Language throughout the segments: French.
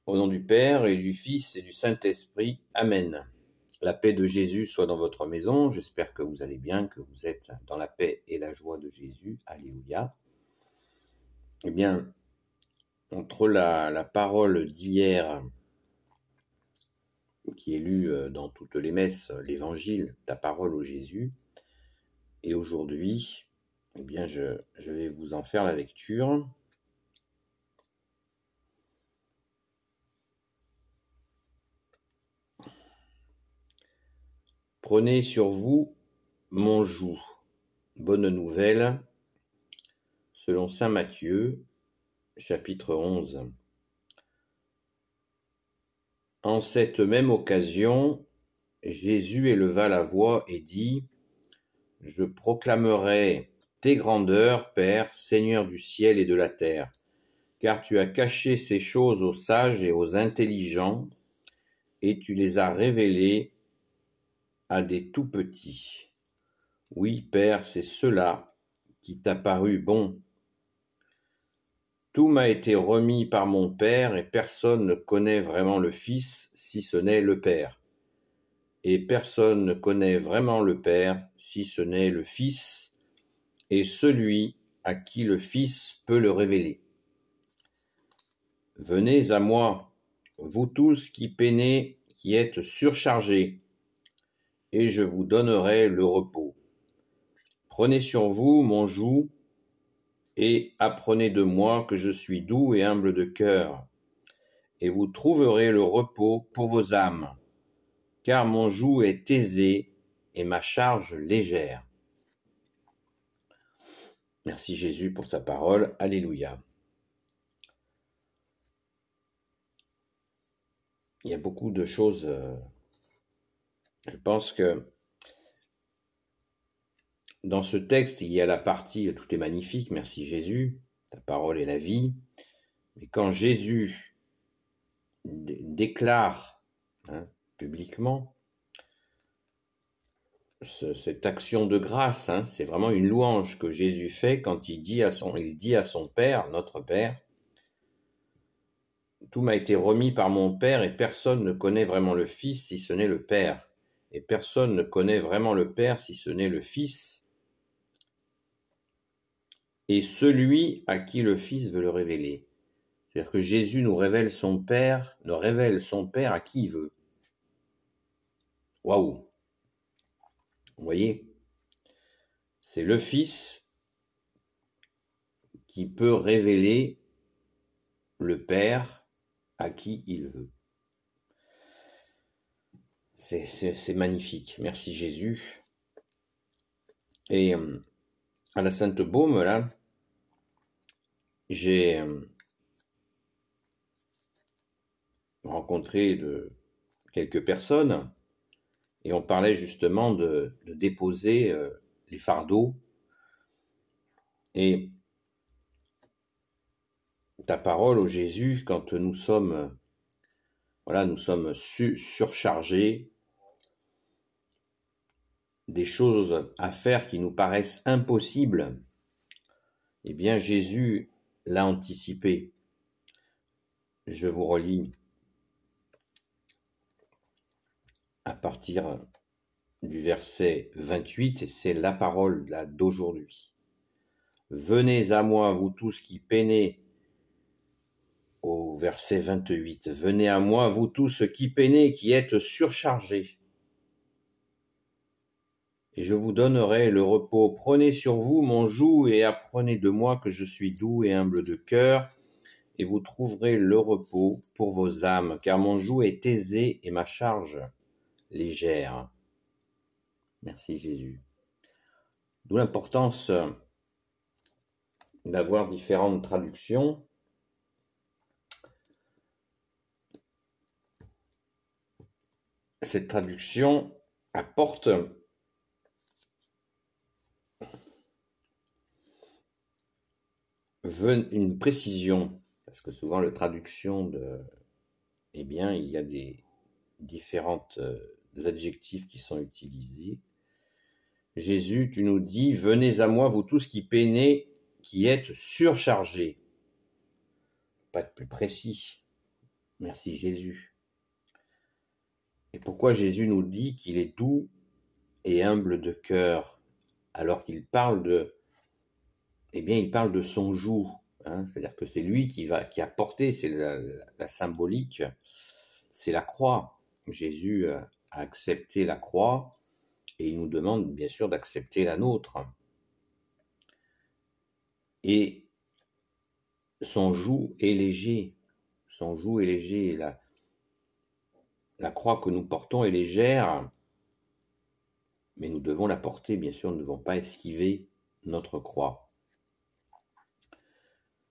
Au nom du Père et du Fils et du Saint-Esprit. Amen. La paix de Jésus soit dans votre maison. J'espère que vous allez bien, que vous êtes dans la paix et la joie de Jésus. Alléluia. Eh bien, entre la parole d'hier, qui est lue dans toutes les messes, l'évangile, ta parole ô Jésus, et aujourd'hui, eh bien, je vais vous en faire la lecture. Prenez sur vous mon joug. Bonne nouvelle, selon saint Matthieu, chapitre 11. En cette même occasion, Jésus éleva la voix et dit : « Je proclamerai tes grandeurs, Père, Seigneur du ciel et de la terre, car tu as caché ces choses aux sages et aux intelligents, et tu les as révélées à des tout-petits. Oui, Père, c'est cela qui t'a paru bon. Tout m'a été remis par mon Père, et personne ne connaît vraiment le Fils, si ce n'est le Père. Et personne ne connaît vraiment le Père, si ce n'est le Fils, et celui à qui le Fils peut le révéler. Venez à moi, vous tous qui peinez, qui êtes surchargés, et je vous donnerai le repos. Prenez sur vous mon joug, et apprenez de moi que je suis doux et humble de cœur, et vous trouverez le repos pour vos âmes, car mon joug est aisé et ma charge légère. Merci Jésus pour ta parole. Alléluia. Il y a beaucoup de choses. Je pense que dans ce texte, il y a la partie « Tout est magnifique, merci Jésus, ta parole est la vie ». Mais quand Jésus déclare publiquement cette action de grâce, c'est vraiment une louange que Jésus fait quand il dit à son Père, notre Père, « Tout m'a été remis par mon Père et personne ne connaît vraiment le Fils si ce n'est le Père. Et personne ne connaît vraiment le Père si ce n'est le Fils et celui à qui le Fils veut le révéler. » C'est-à-dire que Jésus nous révèle son Père à qui il veut. Waouh! Vous voyez? C'est le Fils qui peut révéler le Père à qui il veut. C'est magnifique. Merci Jésus. Et à la Sainte Baume, là, j'ai rencontré quelques personnes et on parlait justement de déposer les fardeaux. Et ta parole, ô Jésus, quand nous sommes surchargés, des choses à faire qui nous paraissent impossibles, eh bien Jésus l'a anticipé. Je vous relis à partir du verset 28, et c'est la parole d'aujourd'hui. Venez à moi, vous tous qui peinez, au verset 28, venez à moi, vous tous qui peinez, qui êtes surchargés, et je vous donnerai le repos. Prenez sur vous mon joug et apprenez de moi que je suis doux et humble de cœur, et vous trouverez le repos pour vos âmes, car mon joug est aisé et ma charge légère. Merci Jésus. D'où l'importance d'avoir différentes traductions. Cette traduction apporte une précision, parce que souvent la traduction il y a des différentes adjectifs qui sont utilisés. Jésus, tu nous dis, venez à moi, vous tous qui peinez, qui êtes surchargés. Pas de plus précis. Merci Jésus. Et pourquoi Jésus nous dit qu'il est doux et humble de cœur, alors qu'il parle il parle de son joug, hein, c'est-à-dire que c'est lui qui a porté, c'est la symbolique, c'est la croix. Jésus a accepté la croix et il nous demande bien sûr d'accepter la nôtre. Et son joug est léger, la croix que nous portons est légère, mais nous devons la porter, bien sûr, nous ne devons pas esquiver notre croix.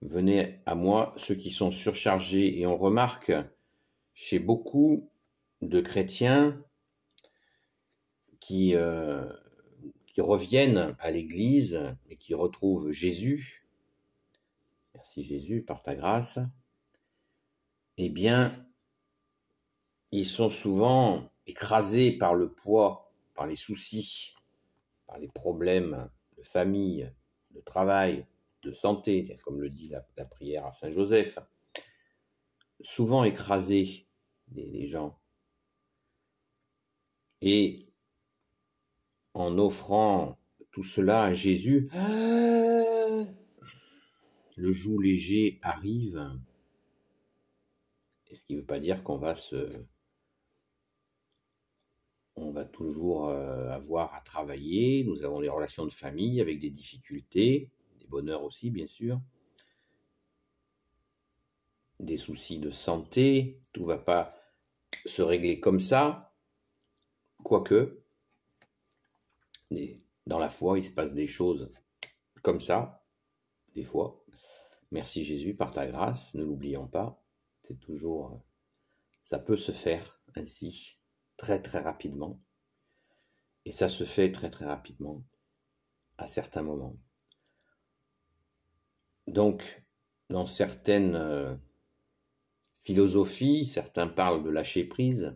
Venez à moi ceux qui sont surchargés, et on remarque chez beaucoup de chrétiens qui reviennent à l'église et qui retrouvent Jésus, merci Jésus par ta grâce, eh bien, ils sont souvent écrasés par le poids, par les soucis, par les problèmes de famille, de travail, de santé, comme le dit la prière à Saint Joseph. Souvent écrasés, les gens. Et en offrant tout cela à Jésus, le joug léger arrive. Et ce qui ne veut pas dire qu'on va toujours avoir à travailler. Nous avons des relations de famille avec des difficultés, des bonheurs aussi, bien sûr, des soucis de santé. Tout ne va pas se régler comme ça, quoique, dans la foi, il se passe des choses comme ça, des fois. Merci Jésus par ta grâce, ne l'oublions pas. C'est toujours, ça peut se faire ainsi, très très rapidement. Et ça se fait très très rapidement, à certains moments. Donc, dans certaines philosophies, certains parlent de lâcher prise,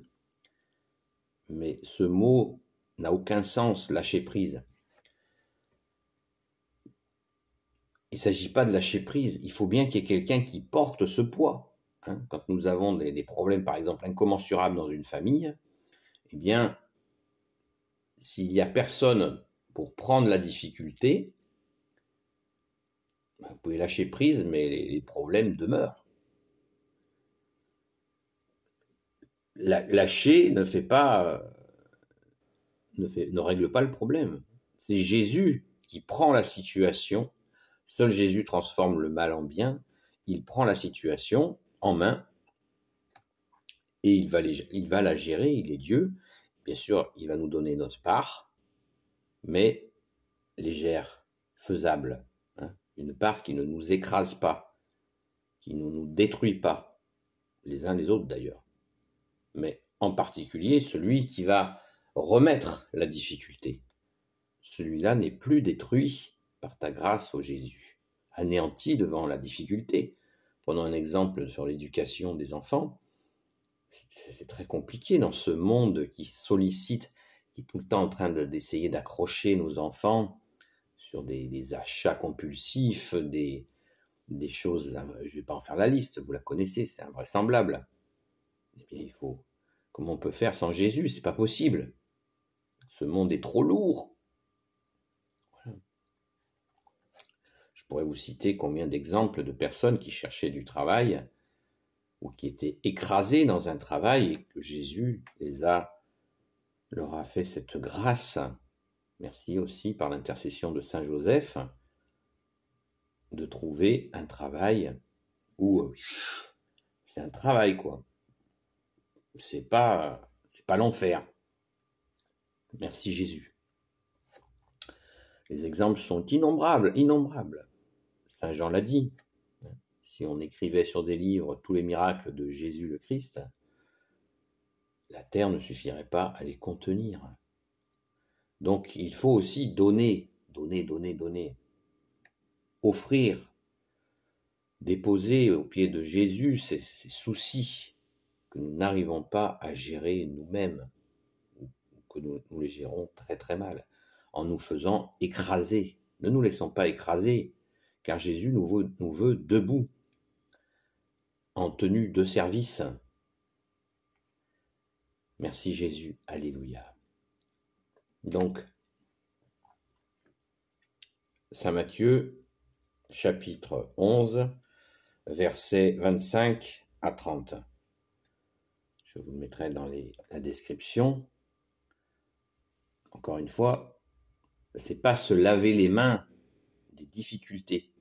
mais ce mot n'a aucun sens, lâcher prise. Il ne s'agit pas de lâcher prise, il faut bien qu'il y ait quelqu'un qui porte ce poids. Hein. Quand nous avons des problèmes, par exemple, incommensurables dans une famille, eh bien, s'il n'y a personne pour prendre la difficulté, vous pouvez lâcher prise, mais les problèmes demeurent. Lâcher ne règle pas le problème. C'est Jésus qui prend la situation. Seul Jésus transforme le mal en bien. Il prend la situation en main et il va la gérer. Il est Dieu. Bien sûr, il va nous donner notre part, mais légère, faisable. Hein, une part qui ne nous écrase pas, qui ne nous détruit pas, les uns les autres d'ailleurs. Mais en particulier celui qui va remettre la difficulté. Celui-là n'est plus détruit par ta grâce, ô Jésus, anéanti devant la difficulté. Prenons un exemple sur l'éducation des enfants. C'est très compliqué dans ce monde qui sollicite, qui est tout le temps en train d'essayer d'accrocher nos enfants sur des achats compulsifs, des choses, je ne vais pas en faire la liste, vous la connaissez, c'est invraisemblable. Eh bien, comment on peut faire sans Jésus? C'est pas possible. Ce monde est trop lourd. Voilà. Je pourrais vous citer combien d'exemples de personnes qui cherchaient du travail ou qui étaient écrasées dans un travail et que Jésus leur a fait cette grâce. Merci aussi par l'intercession de Saint Joseph de trouver un travail où c'est un travail quoi. C'est pas l'enfer. Merci Jésus. Les exemples sont innombrables. Saint Jean l'a dit. Si on écrivait sur des livres tous les miracles de Jésus le Christ, la terre ne suffirait pas à les contenir. Donc il faut aussi donner. Offrir, déposer au pied de Jésus ces soucis que nous n'arrivons pas à gérer nous-mêmes, ou que nous les gérons très très mal, en nous faisant écraser. Ne nous laissons pas écraser, car Jésus nous veut debout. en tenue de service. Merci Jésus, alléluia. Donc, Saint Matthieu, chapitre 11, versets 25 à 30. Je vous le mettrai dans la description. Encore une fois, ce n'est pas se laver les mains des difficultés.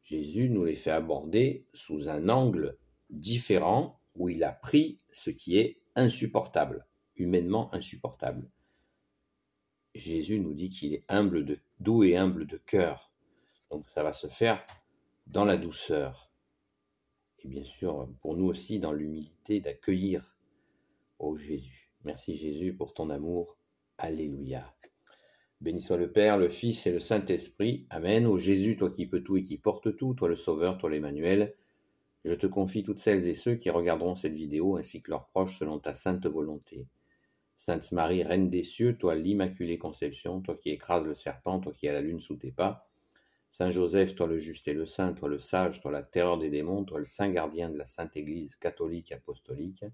Jésus nous les fait aborder sous un angle différent où il a pris ce qui est insupportable, humainement insupportable. Jésus nous dit qu'il est doux et humble de cœur. Donc ça va se faire dans la douceur. Et bien sûr, pour nous aussi, dans l'humilité d'accueillir, ô Jésus. Merci Jésus pour ton amour. Alléluia. Béni soit le Père, le Fils et le Saint-Esprit. Amen. Ô Jésus, toi qui peux tout et qui portes tout, toi le Sauveur, toi l'Emmanuel, je te confie toutes celles et ceux qui regarderont cette vidéo ainsi que leurs proches selon ta sainte volonté. Sainte Marie, Reine des cieux, toi l'Immaculée Conception, toi qui écrases le serpent, toi qui as la lune sous tes pas. Saint Joseph, toi le juste et le saint, toi le sage, toi la terreur des démons, toi le saint gardien de la Sainte Église catholique apostolique.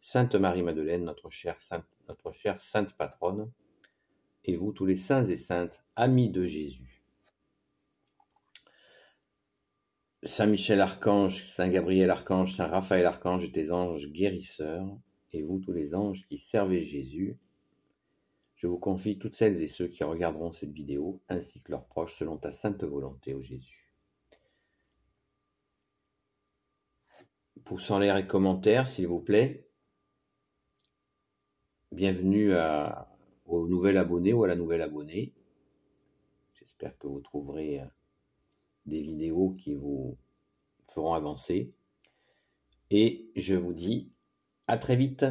Sainte Marie-Madeleine, notre chère sainte patronne, et vous tous les saints et saintes, amis de Jésus. Saint Michel Archange, Saint Gabriel Archange, Saint Raphaël Archange et tes anges guérisseurs, et vous tous les anges qui servez Jésus, je vous confie toutes celles et ceux qui regarderont cette vidéo, ainsi que leurs proches, selon ta sainte volonté, ô Jésus. Pouce en l'air et commentaires, s'il vous plaît. Bienvenue au nouvel abonné ou à la nouvelle abonnée. J'espère que vous trouverez des vidéos qui vous feront avancer. Et je vous dis à très vite.